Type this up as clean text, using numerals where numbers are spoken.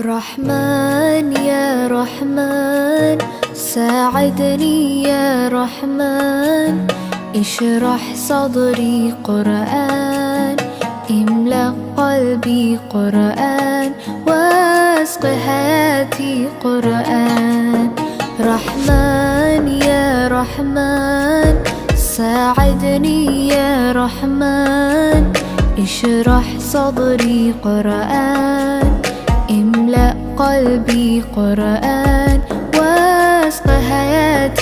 رحمن يا رحمن ساعدني يا رحمن، اشرح صدري قرآن، املأ قلبي قرآن، واسق حياتي قرآن. رحمن يا رحمن ساعدني يا رحمن، اشرح صدري قرآن، املأ قلبي قرآن، واسق حياتي